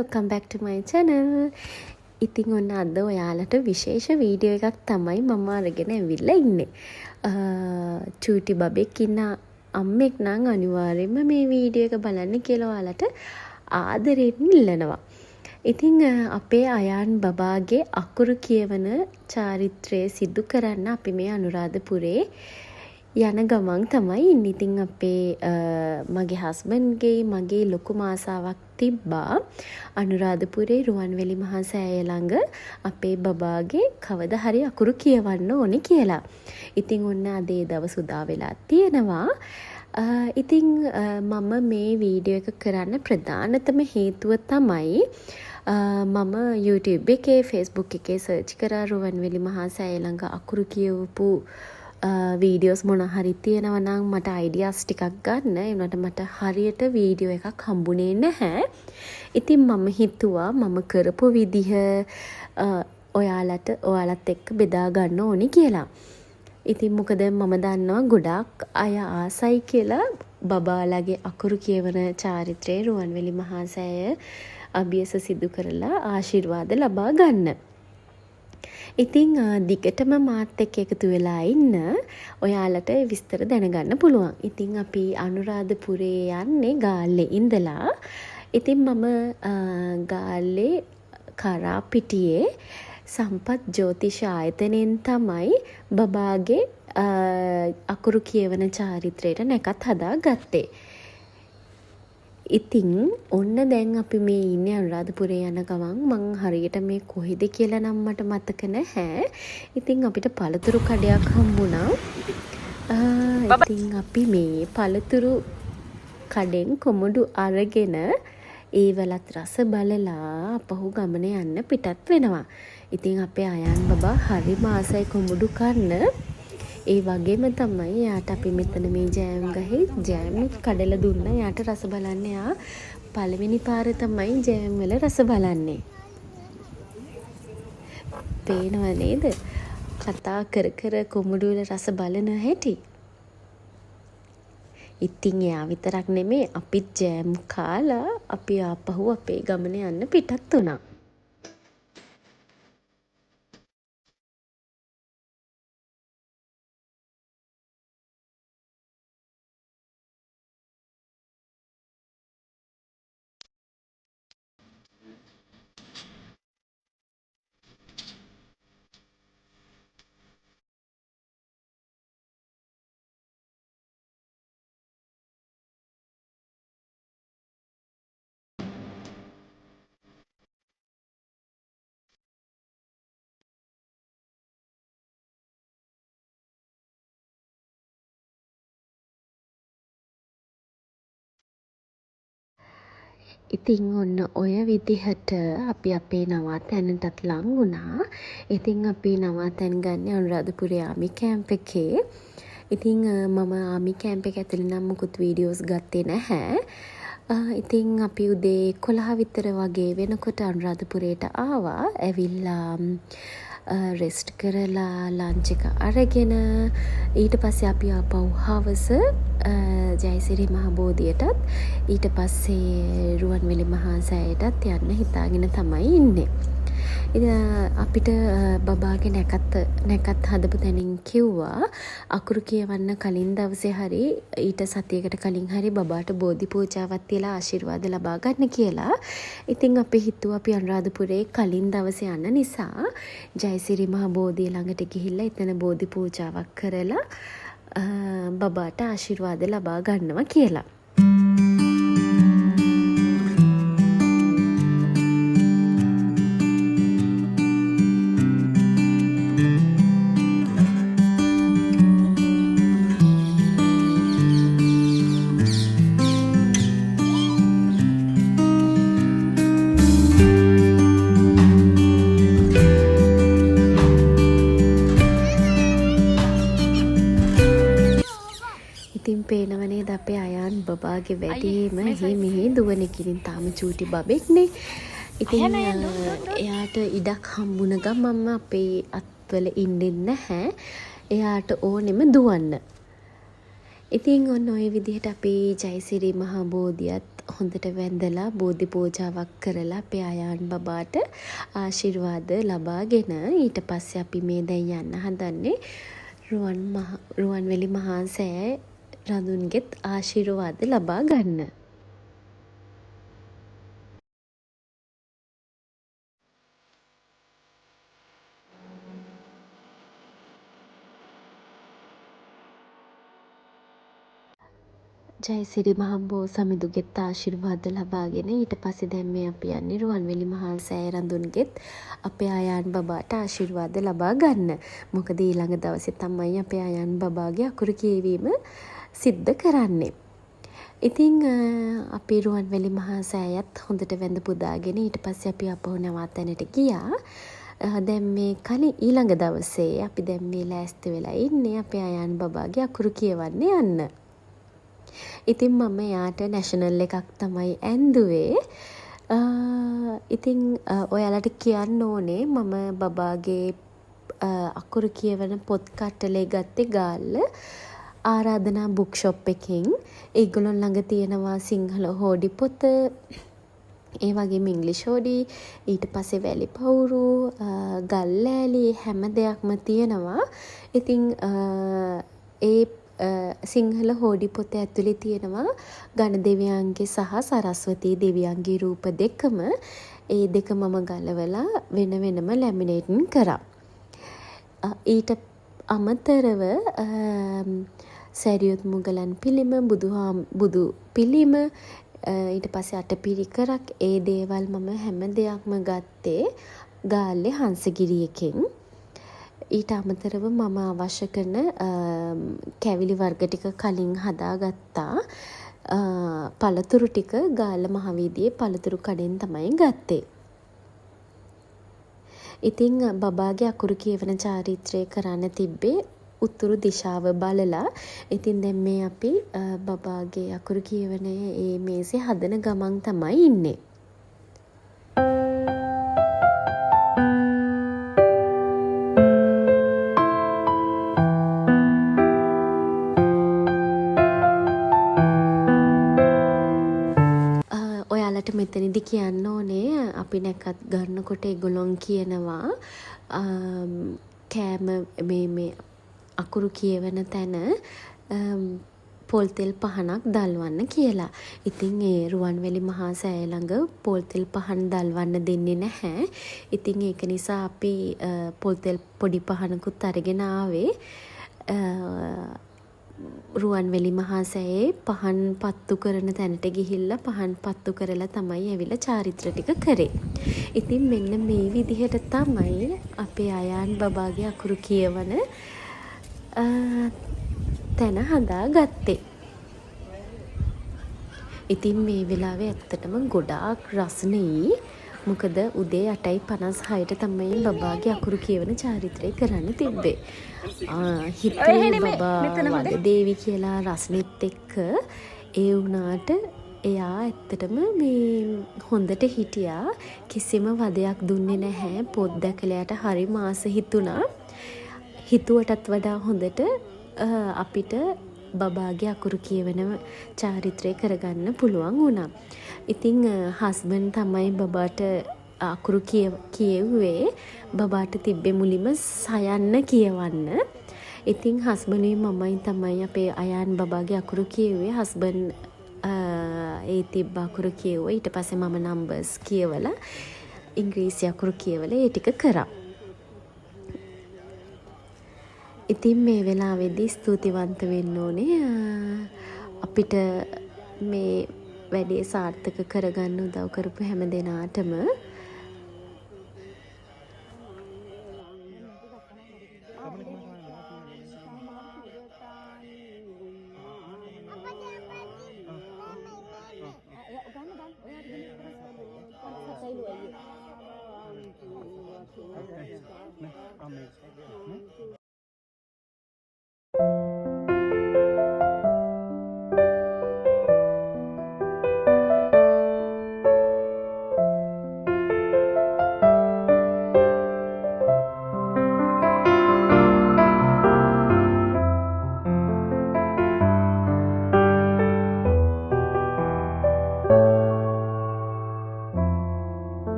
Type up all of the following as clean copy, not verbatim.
welcome back to my channel. ඉතින් ඔන්න අද ඔයාලට විශේෂ වීඩියෝ එකක් තමයි මම අරගෙන ඇවිල්ලා ඉන්නේ. චූටි බබෙක් ඉන්න අම්මෙක් නම් අනිවාර්යයෙන්ම මේ වීඩියෝ එක බලන්න කියලා ඔයාලට ආදරෙන් ඉල්ලනවා. ඉතින් අපේ අයාන් බබාගේ අකුරු කියවන චාරිත්‍රය සිදු කරන්න අපි මේ අනුරාධපුරේ යන ගමන් තමයි ඉන්නේ. ඉතින් අපේ මගේ හස්බන්ඩ්ගේ මගේ ලොකු ආසාවක් තිබ්බා අනුරාධපුරේ රුවන්වැලි මහා සෑය ළඟ අපේ බබාගේ කවදා හරි අකුරු කියවන්න ඕනේ කියලා. ඉතින් ඔන්න අද ඒ දවස් උදා වෙලා තියෙනවා. ඉතින් මම මේ වීඩියෝ එක කරන්න ප්‍රධානතම හේතුව තමයි මම YouTube එකේ Facebook එකේ සර්ච් කරා රුවන්වැලි මහා සෑය ළඟ අකුරු කියවපු වීඩියෝස් මොන හරි තියෙනවා නම් මට අයිඩියාස් ටිකක් ගන්න. ඒ වුණාට මට හරියට වීඩියෝ එකක් හම්බුනේ නැහැ. ඉතින් මම හිතුවා මම කරපු විදිහ ඔයාලත් එක්ක බෙදා ගන්න ඕනි කියලා. ඉතින් මොකද මම දන්නවා ගොඩාක් අය ආසයි කියලා බබාලාගේ අකුරු කියවන චාරිත්‍රයේ රුවන්වැලි මහා සෑය අභියස සිදු කරලා ආශිර්වාද ලබා ගන්න. ඉතින් දිගටම මාත් එක්ක එකතු වෙලා ඉන්න ඔයාලට විස්තර දැනගන්න පුළුවන්. ඉතින් අපි අනුරාධපුරේ යන්නේ ගාල්ලේ ඉඳලා. ඉතින් මම ගාල්ලේ කරාපිටියේ සම්පත් ජ්‍යොතිෂ ආයතනයෙන් තමයි බබාගේ අකුරු කියවන චාරිත්‍රයට නැකත් හදාගත්තේ. ඉතින් ඔන්න දැන් අපි මේ ඉන්නේ අනුරාධපුරේ යන ගමන් මං හරියට මේ කොහෙද කියලා නම් මට මතක නැහැ. ඉතින් අපිට පළතුරු කඩයක් හම්බුණා. ඉතින් අපි මේ පළතුරු කඩෙන් කොමඩු අරගෙන ඒවලත් රස බලලා අපහු ගමන යන්න පිටත් වෙනවා. ඉතින් අපේ අයන් බබා හරිම ආසයි කොමඩු කන්න. ඒ වගේම තමයි යාට අපි මෙතන මේ ජෑම් ගහේ ජෑම් කඩලා දුන්නා. යාට රස බලන්න යා පළවෙනි පාර තමයි ජෑම් වල රස බලන්නේ. පේනව නේද? කතා කර කර කොමුඩු වල රස බලන හැටි. ඉතින් එයා විතරක් නෙමේ අපිත් ජෑම් කාලා අපි ආපහු අපේ ගමන යන්න පිටත් වුණා. ඉතින් ඔන්න ඔය විදිහට අපි අපේ නවාතැනටත් ලං වුණා. ඉතින් අපි නවාතැන් ගන්න අනුරාධපුරේ ආමි කැම්ප් එකේ. ඉතින් මම ආමි කැම්ප් එක ඇතුළේ නම් මුකුත් වීඩියෝස් ගත්තේ නැහැ. ඉතින් අපි උදේ 11 විතර වගේ වෙනකොට අනුරාධපුරේට ආවා. ඇවිල්ලා රෙස්ට් කරලා ලන්ච් එක අරගෙන ඊට පස්සේ අපි ආපහු හවස ජයසිරි මහ බෝධියටත් ඊට පස්සේ රුවන්වැලි මහා සෑයටත් යන්න හිතාගෙන තමයි ඉන්නේ. අපිට බබාගේ නැකත් හදපු තැනින් කිව්වා අකුරු කියවන්න කලින් දවසේ හරි ඊට සතියකට කලින් හරි බබාට බෝධි පූජාවක් තියලා ආශිර්වාද ලබා ගන්න කියලා. ඉතින් අපි හිතුවා අපි අනුරාධපුරේ කලින් දවසේ යන නිසා ජයසිරි මහ බෝධිය ළඟට ගිහිල්ලා එතන බෝධි පූජාවක් කරලා බබාට ආශිර්වාද ලබා ගන්නවා කියලා. ඉතින් පේනව නේද අපේ අයන් බබාගේ වැඩිම මෙහි දුවන කිරින් තාම චූටි බබෙක්නේ. ඉතින් එයාට ඉඩක් හම්බුන ගමන්ම අපේ අත්වල ඉන්නේ නැහැ. එයාට ඕනෙම දුවන්න. ඉතින් ඔන්න ඔය විදිහට අපි ජයසිරි මහ බෝධියත් හොඳට වැඳලා බෝධි පූජාවක් කරලා අපේ අයාන් බබාට ආශිර්වාද ලබාගෙන ඊට පස්සේ අපි මේ දැන් යන්න හදන්නේ රුවන්වැලි මහා සෑය රඳුන්ගෙත් ආශිර්වාද ලබා ගන්න. ජයසිරි මහම්බෝ සමිඳුගෙත් ආශිර්වාද ලබාගෙන ඊට පස්සේ දැන් මේ අපි යන්නේ රුවන්වැලි මහා සෑය රඳුන්ගෙත් අපේ අයාන් බබාට ආශිර්වාද ලබා ගන්න. මොකද ඊළඟ දවසේ තමයි අපේ අයාන් බබාගේ අකුරු කියවීම සිද්ධ කරන්නේ. ඉතින් අපි රුවන්වැලි මහා සෑයත් හොඳට වැඳ පුදාගෙන ඊට පස්සේ අපි අපහු නවාතැනට ගියා. දැන් මේ කලින් ඊළඟ දවසේ අපි දැන් මේ ලෑස්ති වෙලා ඉන්නේ අපේ අයාන් බබාගේ අකුරු කියවන්න යන්න. ඉතින් මම එයාට නැෂනල් එකක් තමයි ඇන්දුවේ. ඉතින් ඔයාලට කියන්න ඕනේ මම බබාගේ අකුරු කියවන පොත් කට්ටලේ ගත්තේ ගාල්ල ආරාධනා බුක් ෂොප් එකෙන්. ඒගොල්ලෝ ළඟ තියෙනවා සිංහල හෝඩි පොත, ඒ වගේම ඉංග්‍රීසි හෝඩි, ඊට පස්සේ වැලි පවුරු, ගල් ලෑලි හැම දෙයක්ම තියෙනවා. ඉතින් ඒ සිංහල හෝඩි පොත ඇතුලේ තියෙනවා ගණදෙවියන්ගේ සහ සරස්වතී දෙවියන්ගේ රූප දෙකම. ඒ දෙක මම ගලවලා වෙන වෙනම ලැමිනේටින් කරා. ඊට අමතරව සැරියුත් මුගලන් පිළිම, බුදු පිළිම, ඊට පස්සේ අටපිරිකරක්, ඒ දේවල් මම හැම දෙයක්ම ගත්තේ ගාල්ලේ හංසගිරි එකෙන්. ඊට අමතරව මම අවශ්‍ය කරන කැවිලි වර්ග ටික කලින් හදාගත්තා. පළතුරු ටික ගාල්ල මහවීදියේ පළතුරු කඩෙන් තමයි ගත්තේ. ඉතින් බබාගේ අකුරු කියවන චාරිත්‍රය කරන්න තිබ්බේ උතුරු දිශාව බලලා. ඉතින් දැන් මේ අපි බබාගේ අකුරු කියවන ඒ මේසේ හදන ගමන් තමයි ඉන්නේ. මෙතනදි කියන්න ඕනේ අපි නැකත් ගන්නකොට ඒගොල්ලොන් කියනවා කෑම මේ අකුරු කියවන තැන පොල් තෙල් පහනක් දල්වන්න කියලා. ඉතින් ඒ රුවන්වැලි මහා සෑය ළඟ පොල් තෙල් පහන් දල්වන්න දෙන්නේ නැහැ. ඉතින් ඒක නිසා අපි පොල් තෙල් පොඩි පහනකුත් අරගෙන ආවේ. රුවන්වැලි මහා සෑයේ පහන් පත්තු කරන තැනට ගිහිල්ලා පහන් පත්තු කරලා තමයි ඇවිල්ලා චාරිත්‍ර ටික කරේ. ඉතින් මෙන්න මේ විදිහට තමයි අපේ අයාන් බබාගේ අකුරු කියවන තැන හදාගත්තේ. ඉතින් මේ වෙලාවේ ඇත්තටම ගොඩාක් රස්නෙයි. මොකද උදේ 8:56ට තමයි බබාගේ අකුරු කියවන චාරිත්‍රය කරන්න තිබ්බේ. හිතේ බබා වද දේවි කියලා රස්නෙත් එක්ක ඒ වුණාට එයා ඇත්තටම මේ හොඳට හිටියා. කිසිම වදයක් දුන්නේ නැහැ. පොත් දැකලාට හරි මාස හිතුණා. හිතුවටත් වඩා හොඳට අපිට බබාගේ අකුරු කියවන චාරිත්‍රය කරගන්න පුළුවන් වුණා. ඉතින් හස්බන්ඩ් තමයි බබාට අකුරු කියෙව්වේ. බබාට තිබ්බේ මුලින්ම සයන්න කියවන්න. ඉතින් හස්බන්ඩ්යි මමයි තමයි අපේ අයාන් බබාගේ අකුරු කියෙව්වේ. හස්බන්ඩ් ඒ තිබ්බ අකුරු කියෙව්වා. ඊට පස්සේ මම නම්බර්ස් කියවලා ඉංග්‍රීසි අකුරු කියවලා ඒ ටික කරා. ඉතින් මේ වෙලාවේදී ස්තුතිවන්ත වෙන්න ඕනේ අපිට මේ වැඩේ සාර්ථක කරගන්න උදව් කරපු හැම දෙනාටම.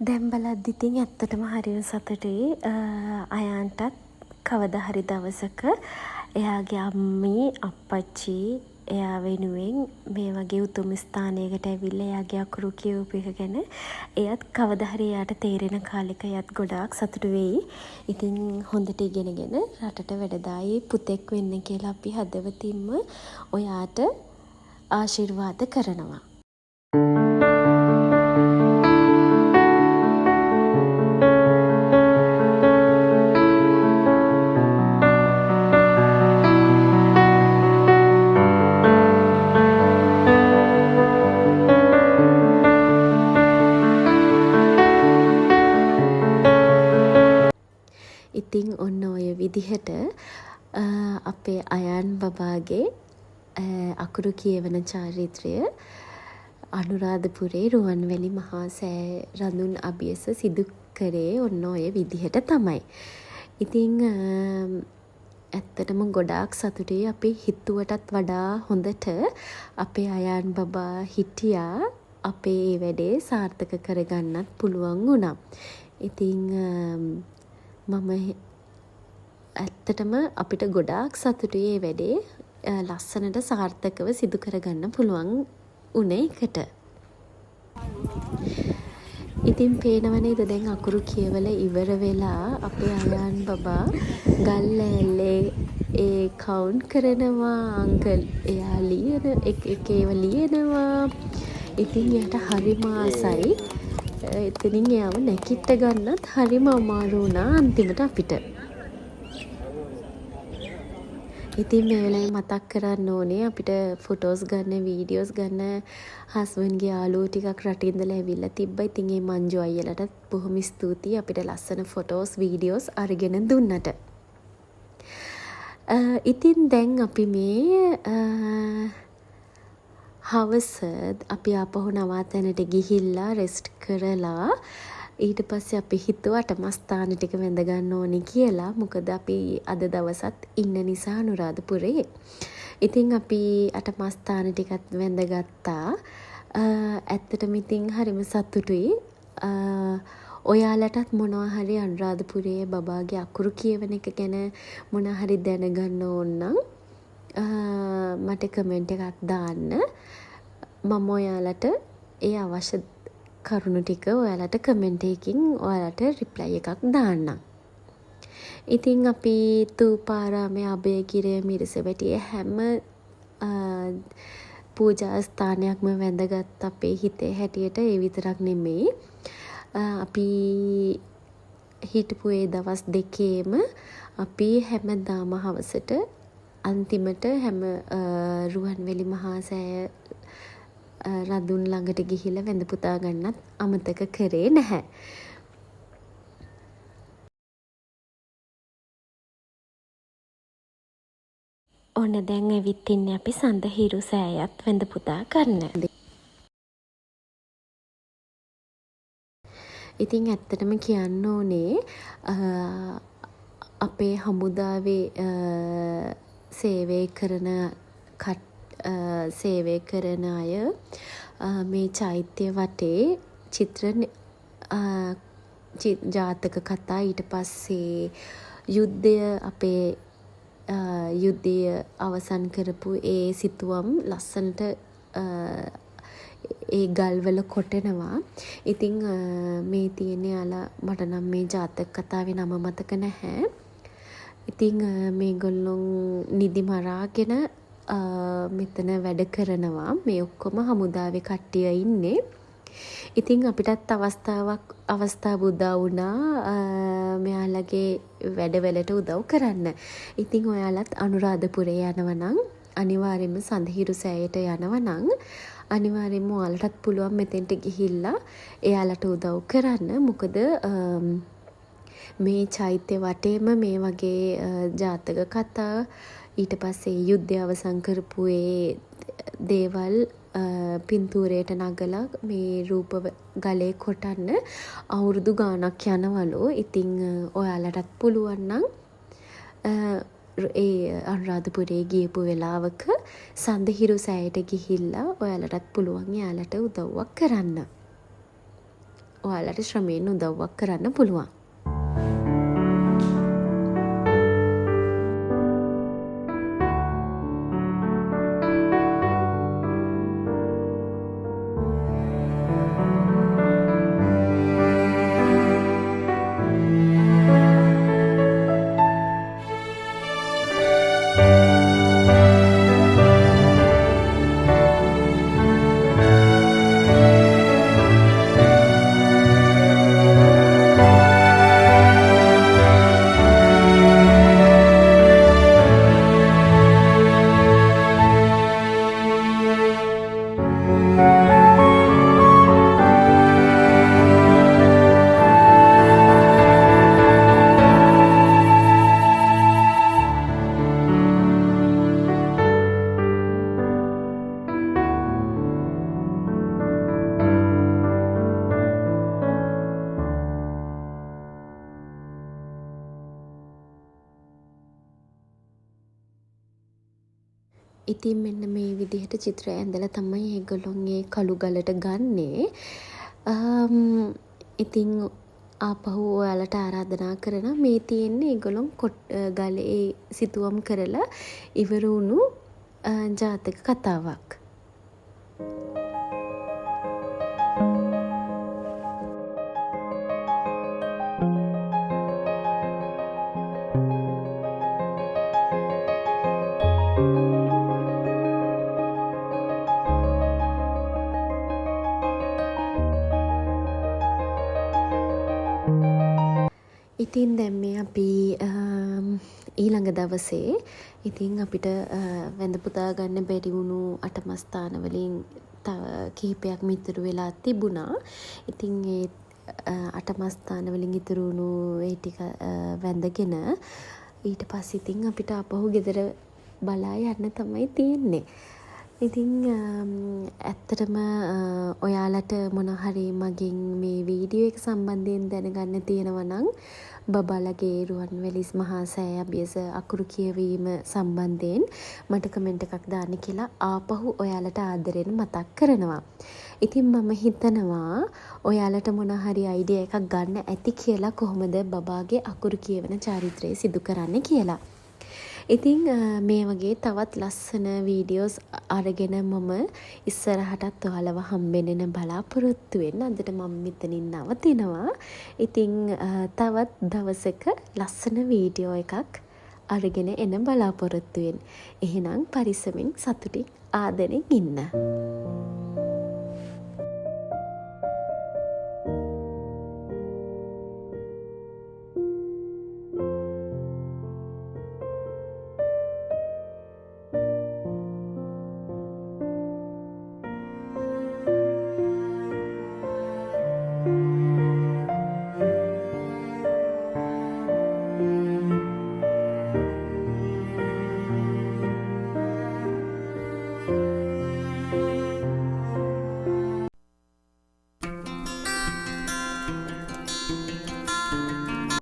දැන් බලද්දි ඉතින් ඇත්තටම හරිම සතුටුයි. අයාන්ටත් කවදා හරි දවසක එයාගේ අම්මී අප්පච්චි එයා වෙනුවෙන් මේ වගේ උතුම් ස්ථානයකට ඇවිල්ලා එයාගේ අකුරු කියවපු එක ගැන එයත් කවදා හරි එයාට තේරෙන කාලෙක එයත් ගොඩාක් සතුටු වෙයි. ඉතින් හොඳට ඉගෙනගෙන රටට වැඩදායී පුතෙක් වෙන්න කියලා අපි හදවතින්ම ඔයාට ආශිර්වාද කරනවා. ඉතින් ඔන්න ඔය විදිහට අපේ අයන් බබාගේ අකුරු කියවන චාරිත්‍රය අනුරාධපුරේ රුවන්වැලි මහා සෑ රඳුන් අභියස සිදු කරේ ඔන්න ඔය විදිහට තමයි. ඉතින් ඇත්තටම ගොඩාක් සතුටුයි. අපි හිතුවටත් වඩා හොඳට අපේ අයන් බබා හිටියා. අපේ ඒ වැඩේ සාර්ථක කරගන්නත් පුළුවන් වුණා. ඉතින් මම ඇත්තටම අපිට ගොඩාක් සතුටුයි ඒ වැඩේ ලස්සනට සාර්ථකව සිදු කරගන්න පුළුවන් වුණ එකට. ඉතින් පේනව නේද දැන් අකුරු කියවල ඉවර වෙලා අපේ අයන් බබා ගල් ලෑල්ලේ ඒ කවුන්ට් කරනවා. අංකල් එයා ලියන එක ඒව ලියනවා. ඉතින් එයාට හරිම ආසයි. එතනින් එයාව නැකිට ගන්නත් හරිම අමාරු වුණා අන්තිමට අපිට. ඉතින් මේ වෙලාවේ මතක් කරන්න ඕනේ අපිට ෆොටෝස් ගන්න වීඩියෝස් ගන්න හස්බන්ඩ්ගේ යාළුවෝ ටිකක් රටින් ඉඳලා ඇවිල්ලා තිබ්බා. ඉතින් මේ මංජු අයියලටත් බොහොම ස්තුතියි අපිට ලස්සන ෆොටෝස් වීඩියෝස් අරගෙන දුන්නට. ඉතින් දැන් අපි මේ හවස අපි ආපහු නවාතැනට ගිහිල්ලා රෙස්ට් කරලා ඊට පස්සේ අපි හිතුවා අටමස්ථාන ටික වැඳ ගන්න ඕනි කියලා. මොකද අපි අද දවසත් ඉන්න නිසා අනුරාධපුරේ. ඉතින් අපි අටමස්ථාන ටිකත් වැඳගත්තා. ඇත්තටම ඉතින් හරිම සතුටුයි. ඔයාලටත් මොනවා හරි අනුරාධපුරේ බබාගේ අකුරු කියවන එක ගැන මොනවා හරි දැනගන්න ඕන නම් මට කමෙන්ට් එකක් දාන්න. මම ඔයාලට ඒ අවශ්‍ය කරුණු ටික ඔයාලට කමෙන්ට් එකකින් ඔයාලට රිප්ලයි එකක් දාන්නම්. ඉතින් අපි තූපාරාමේ අභයගිරිය මිරිසවැටියේ හැම පූජා ස්ථානයක්ම වැඳගත් අපේ හිතේ හැටියට ඒ විතරක් නෙමෙයි. අපි හිටපු ඒ දවස් දෙකේම අපි හැමදාම හවසට අන්තිමට හැම රුවන්වැලි මහා සෑය රඳුන් ළඟට ගිහිල්ලා වැඳ පුතා ගන්නත් අමතක කරේ නැහැ. ඔන්න දැන් ඇවිත් ඉන්නේ අපි සඳහිරු සෑයත් වැඳ පුතා ගන්න. ඉතින් ඇත්තටම කියන්න ඕනේ අපේ හමුදාවේ සේවය කරන අය මේ චෛත්‍ය වටේ ජාතක කතා ඊට පස්සේ යුද්ධය අවසන් කරපු ඒ සිතුවම් ලස්සනට ඒ ගල්වල කොටනවා. ඉතින් මේ තියෙන යාලා මට නම් මේ ජාතක කතාවේ නම මතක නැහැ. ඉතින් මේගොල්ලොන් නිදි මරාගෙන මෙතන වැඩ කරනවා. මේ ඔක්කොම හමුදාවේ කට්ටිය ඉන්නේ. ඉතින් අපිටත් අවස්ථාව උදා වුණා මෙයාලගේ වැඩවලට උදව් කරන්න. ඉතින් ඔයාලත් අනුරාධපුරේ යනවා නම් අනිවාර්යයෙන්ම සඳහිරු සෑයට යනවා නම් අනිවාර්යයෙන්ම ඔයාලටත් පුළුවන් මෙතෙන්ට ගිහිල්ලා එයාලට උදව් කරන්න. මොකද මේ චෛත්‍ය වටේම මේ වගේ ජාතක කතා ඊට පස්සේ යුද්ධය අවසන් කරපු ඒ දේවල් පින්තූරයට නගලා මේ රූප ගලේ කොටන්න අවුරුදු ගාණක් යනවලු. ඉතින් ඔයාලටත් පුළුවන් නම් ඒ අනුරාධපුරේ ගියපු වෙලාවක සඳහිරු සෑයට ගිහිල්ලා ඔයාලටත් පුළුවන් එයාලට උදව්වක් කරන්න. ඔයාලට ශ්‍රමයෙන් උදව්වක් කරන්න පුළුවන්. ඉතින් මෙන්න මේ විදිහට චිත්‍රය ඇඳලා තමයි ඒගොල්ලොන් ඒ කළු ගලට ගන්නේ. ඉතින් ආපහු ඔයාලට ආරාධනා කරනවා මේ තියෙන්නේ ඒගොල්ලොන් ගලේ සිතුවම් කරලා ඉවර වුණු ජාතක කතාවක්. ඉතින් දැන් මේ අපි ඊළඟ දවසේ ඉතින් අපිට වැඳ පුදා ගන්න බැරි වුණු අටමස්ථාන වලින් කිහිපයක් ඉතුරු වෙලා තිබුණා. ඉතින් ඒ අටමස්ථාන වලින් ඉතුරු වුණු ඒ ටික වැඳගෙන ඊට පස්සේ ඉතින් අපිට ආපහු ගෙදර බලා යන්න තමයි තියෙන්නේ. ඉතින් ඇත්තටම ඔයාලට මොන හරි මගෙන් මේ වීඩියෝ එක සම්බන්ධයෙන් දැනගන්න තියෙනවා නම් බබාලගේ රුවන්වැලි මහා සෑය අභියස අකුරු කියවීම සම්බන්ධයෙන් මට කමෙන්ට් එකක් දාන්න කියලා ආපහු ඔයාලට ආදරෙන් මතක් කරනවා. ඉතින් මම හිතනවා ඔයාලට මොන හරි අයිඩියා එකක් ගන්න ඇති කියලා කොහොමද බබාගේ අකුරු කියවන චාරිත්‍රය සිදු කරන්න කියලා. ඉතින් මේ වගේ තවත් ලස්සන වීඩියෝස් අරගෙන මම ඉස්සරහටත් ඔයාලව හම්බෙන්න බලාපොරොත්තු වෙන්න. අදට මම මෙතනින් නවතිනවා. ඉතින් තවත් දවසක ලස්සන වීඩියෝ එකක් අරගෙන එන්න බලාපොරොත්තු වෙන්න. එහෙනම් පරිස්සමින් සතුටින් ආදරෙන් ඉන්න.